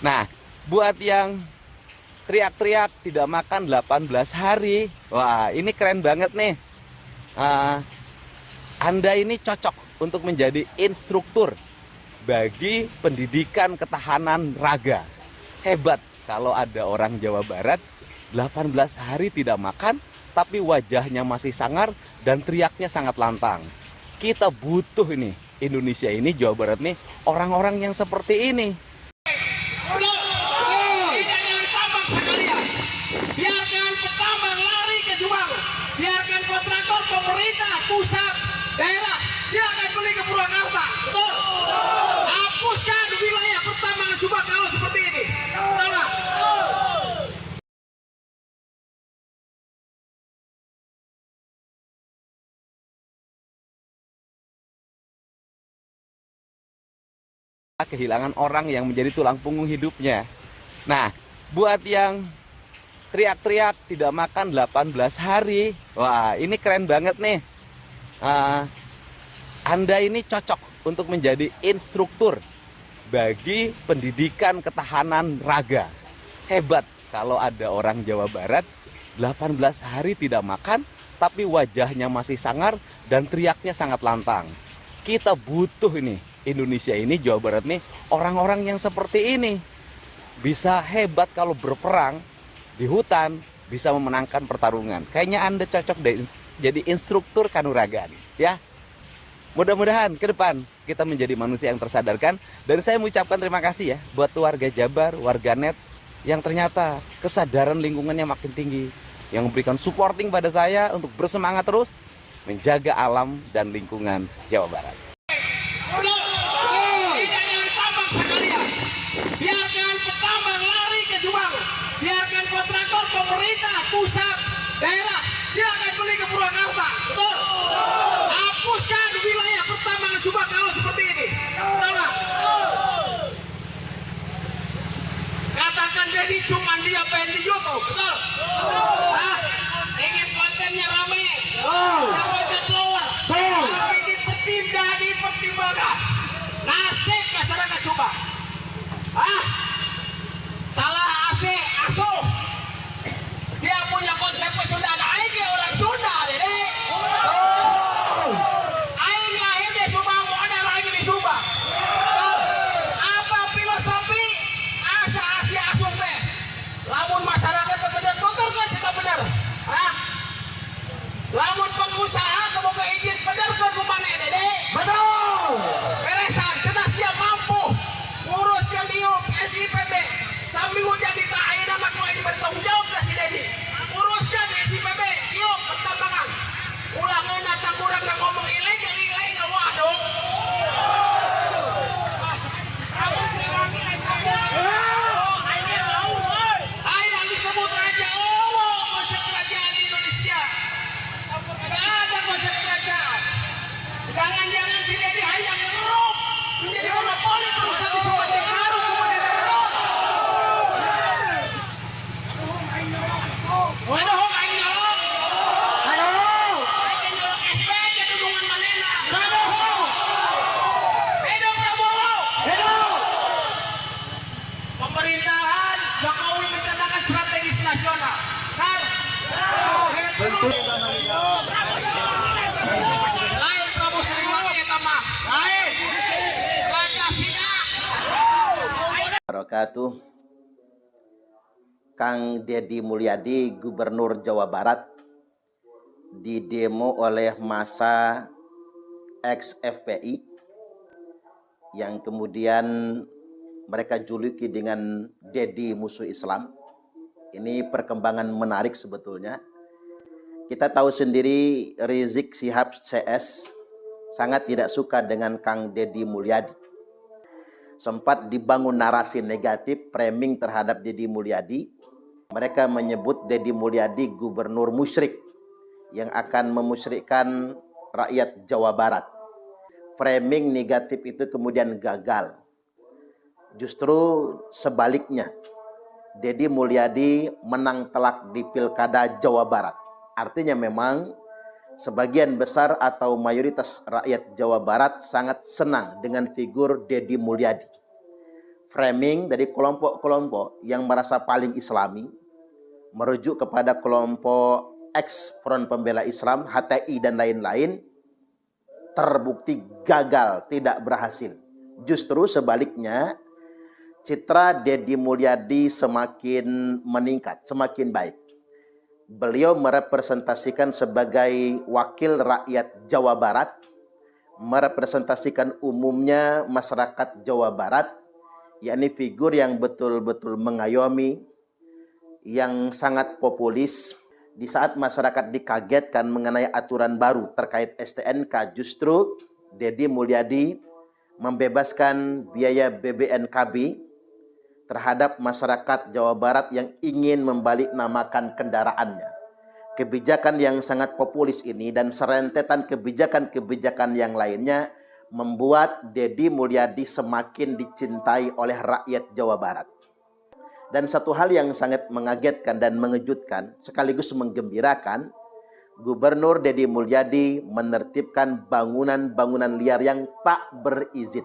Nah, buat yang teriak-teriak tidak makan 18 hari, wah ini keren banget nih. Ah, Anda ini cocok untuk menjadi instruktur bagi pendidikan ketahanan raga. Hebat kalau ada orang Jawa Barat 18 hari tidak makan, tapi wajahnya masih sangar dan teriaknya sangat lantang. Kita butuh ini, Indonesia ini, Jawa Barat nih, orang-orang yang seperti ini. Tidak ditambang sekalian. Biarkan petambang lari ke Subang. Biarkan kontraktor pemerintah pusat daerah silakan beli ke Purwakarta. Betul. Hapuskan wilayah pertambangan Subang kalau seperti ini. Salah. Kehilangan orang yang menjadi tulang punggung hidupnya. Nah, buat yang teriak-teriak tidak makan 18 hari, wah ini keren banget nih. Ah, Anda ini cocok untuk menjadi instruktur bagi pendidikan ketahanan raga. Hebat kalau ada orang Jawa Barat 18 hari tidak makan, tapi wajahnya masih sangar dan teriaknya sangat lantang. Kita butuh ini, Indonesia ini, Jawa Barat nih, orang-orang yang seperti ini. Bisa hebat kalau berperang di hutan, bisa memenangkan pertarungan. Kayaknya Anda cocok deh jadi instruktur kanuragan, ya. Mudah-mudahan ke depan kita menjadi manusia yang tersadarkan. Dan saya mengucapkan terima kasih ya buat warga Jabar, warga net yang ternyata kesadaran lingkungannya makin tinggi, yang memberikan supporting pada saya untuk bersemangat terus menjaga alam dan lingkungan Jawa Barat. Tidak ditambang sekalian. Biarkan petambang lari ke Subang. Biarkan kontraktor pemerintah pusat daerah silakan beli ke Purwakarta. Betul. Hapuskan wilayah pertambangan Subang kalau seperti ini. Salah. Katakan jadi cuma dia pengen di YouTube. Betul. Hah? Ingin kontennya rame. Dapat follower. Tapi dipertimbangkan nasib masyarakat Subang. Hah? Salah asuh. Dia punya konsep Sunda. Aing ge orang Sunda, Dede. Aing lahir di Subang, mau ada lagi di Subang. Apa filosofi asa asuh teh? Lamun masyarakat bener tutur kan kita bener. Hah? Lamun pengusaha kemoga izin bener kan kumane, Dede. Betul. Beresan, cenah siap mampu nguruskan iup SIPB sambil jadi tahayu nama klien bertanggung jawab ke si Dedi. Uruskan SIPB iup pertambangan. Ulangin datang kurang dan ngomong ilegal, waduh. Yang disebut Raja Owo, konsep kerajaan di Indonesia. Gak ada konsep kerajaan. Jangan-jangan si Dedi hayang ngeruk menjadi monopoli perusahaan di Subang baru kemudian ngeruk. Waduh, aing nyolong. Aing nyolong SB jadi hubungan manena. Edo Prabowo. Pemerintahan Jokowi mencanangkan strategis nasional. Kan? Bentuk. Lain Prabowo Siliwangi eta mah. Lain. Raja Singa. Wabarakatuh. Kang Deddy Mulyadi, Gubernur Jawa Barat, didemo oleh massa ex-FPI yang kemudian mereka juluki dengan Deddy Musuh Islam. Ini perkembangan menarik sebetulnya. Kita tahu sendiri Rizik Syihab CS sangat tidak suka dengan Kang Deddy Mulyadi. Sempat dibangun narasi negatif, framing terhadap Deddy Mulyadi. Mereka menyebut Deddy Mulyadi gubernur musyrik yang akan memusyrikkan rakyat Jawa Barat. Framing negatif itu kemudian gagal. Justru sebaliknya, Deddy Mulyadi menang telak di Pilkada Jawa Barat. Artinya memang sebagian besar atau mayoritas rakyat Jawa Barat sangat senang dengan figur Deddy Mulyadi. framing dari kelompok-kelompok yang merasa paling islami, merujuk kepada kelompok X Front Pembela Islam, HTI dan lain-lain, terbukti gagal, tidak berhasil. Justru sebaliknya, citra Deddy Mulyadi semakin meningkat, semakin baik. Beliau merepresentasikan sebagai wakil rakyat Jawa Barat, merepresentasikan umumnya masyarakat Jawa Barat, yakni figur yang betul-betul mengayomi, yang sangat populis. Di saat masyarakat dikagetkan mengenai aturan baru terkait STNK, justru Deddy Mulyadi membebaskan biaya BBNKB terhadap masyarakat Jawa Barat yang ingin membalik namakan kendaraannya. Kebijakan yang sangat populis ini dan serentetan kebijakan-kebijakan yang lainnya membuat Deddy Mulyadi semakin dicintai oleh rakyat Jawa Barat. Dan satu hal yang sangat mengagetkan dan mengejutkan sekaligus menggembirakan, Gubernur Deddy Mulyadi menertibkan bangunan-bangunan liar yang tak berizin,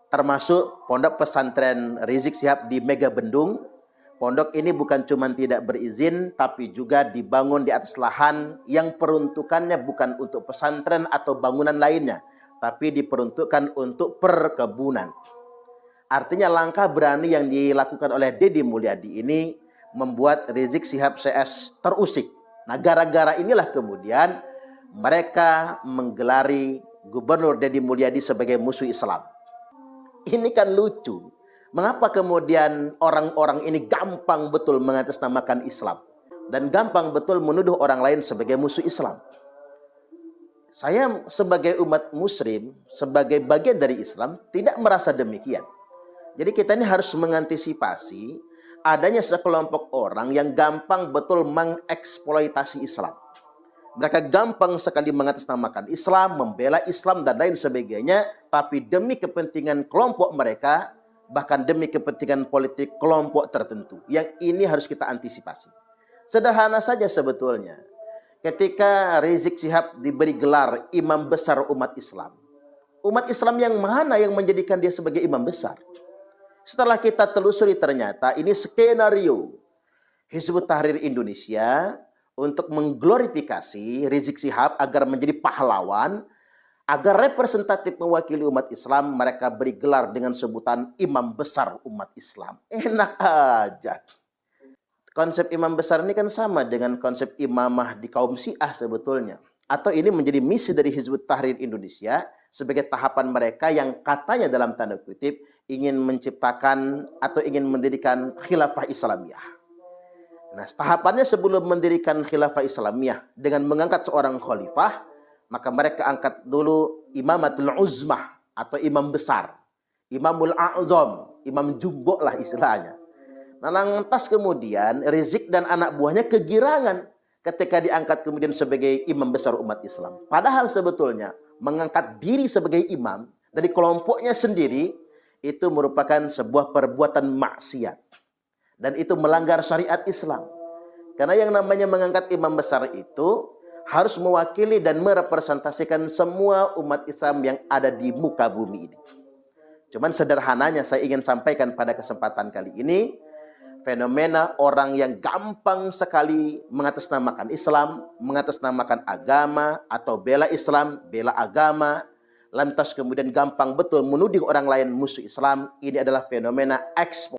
termasuk pondok pesantren Rizik Syihab di Megabendung. Pondok ini bukan cuma tidak berizin, tapi juga dibangun di atas lahan yang peruntukannya bukan untuk pesantren atau bangunan lainnya, tapi diperuntukkan untuk perkebunan. Artinya langkah berani yang dilakukan oleh Deddy Mulyadi ini membuat Rizik Syihab CS terusik. Nah, gara-gara inilah kemudian mereka menggelari Gubernur Deddy Mulyadi sebagai musuh Islam. Ini kan lucu. Mengapa kemudian orang-orang ini gampang betul mengatasnamakan Islam dan gampang betul menuduh orang lain sebagai musuh Islam? Saya sebagai umat muslim, sebagai bagian dari Islam, tidak merasa demikian. Jadi kita ini harus mengantisipasi adanya sekelompok orang yang gampang betul mengeksploitasi Islam. Mereka gampang sekali mengatasnamakan Islam, membela Islam dan lain sebagainya, tapi demi kepentingan kelompok mereka, bahkan demi kepentingan politik kelompok tertentu. Yang ini harus kita antisipasi. Sederhana saja sebetulnya. Ketika Rizik Syihab diberi gelar imam besar umat Islam yang mana yang menjadikan dia sebagai imam besar? Setelah kita telusuri ternyata ini skenario Hizbut Tahrir Indonesia untuk mengglorifikasi Rizik Syihab agar menjadi pahlawan, agar representatif mewakili umat Islam, mereka beri gelar dengan sebutan imam besar umat Islam. Enak aja. Konsep imam besar ini kan sama dengan konsep imamah di kaum Syiah sebetulnya. Atau ini menjadi misi dari Hizbut Tahrir Indonesia sebagai tahapan mereka yang katanya dalam tanda kutip ingin menciptakan atau ingin mendirikan khilafah Islamiyah. Nah, tahapannya sebelum mendirikan khilafah Islamiyah dengan mengangkat seorang khalifah, maka mereka angkat dulu imamatul uzmah atau imam besar, imamul a'zam, imam jumbo lah istilahnya. Nah, lantas kemudian Rizik dan anak buahnya kegirangan ketika diangkat kemudian sebagai imam besar umat Islam. Padahal sebetulnya mengangkat diri sebagai imam dari kelompoknya sendiri itu merupakan sebuah perbuatan maksiat. Dan itu melanggar syariat Islam. Karena yang namanya mengangkat imam besar itu harus mewakili dan merepresentasikan semua umat Islam yang ada di muka bumi ini. Cuman sederhananya saya ingin sampaikan pada kesempatan kali ini, fenomena orang yang gampang sekali mengatasnamakan Islam, mengatasnamakan agama, atau bela Islam, bela agama, lantas kemudian gampang betul menuding orang lain musuh Islam. Ini adalah fenomena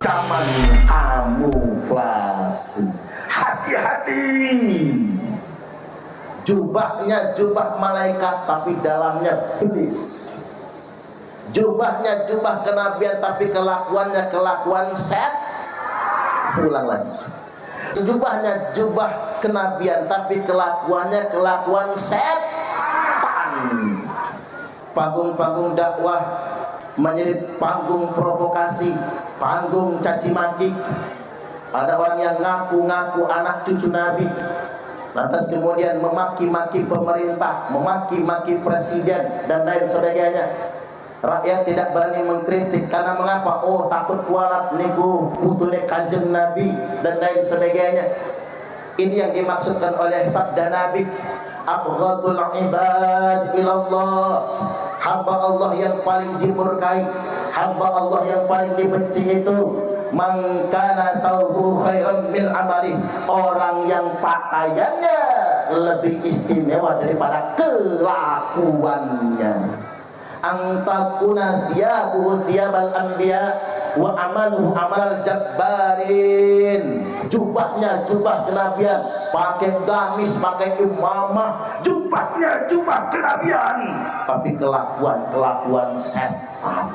zaman kamuflase. Hati-hati. Jubahnya jubah malaikat tapi dalamnya iblis. Jubahnya jubah kenabian tapi kelakuannya kelakuan set. Ulang lagi. Jubahnya jubah kenabian tapi kelakuannya kelakuan setan. Panggung-panggung dakwah menjadi panggung provokasi, panggung caci maki. Ada orang yang ngaku-ngaku anak cucu Nabi, lantas kemudian memaki-maki pemerintah, memaki-maki presiden dan lain sebagainya. Rakyat tidak berani mengkritik karena mengapa? Oh, takut kualat niku putune Kanjeng Nabi dan lain sebagainya. Ini yang dimaksudkan oleh sabda Nabi, abghadul ibad ilallah, hamba Allah yang paling dimurkai, hamba Allah yang paling dibenci itu man kana taubu khairan min amali, orang yang pakaiannya lebih istimewa daripada kelakuannya. Antakuna thiyabuhu thiyabal anbiya wa amaluhu amal jabbarin, jubahnya jubah kenabian, pakai gamis, pakai imamah, jubahnya jubah kenabian, tapi kelakuan setan.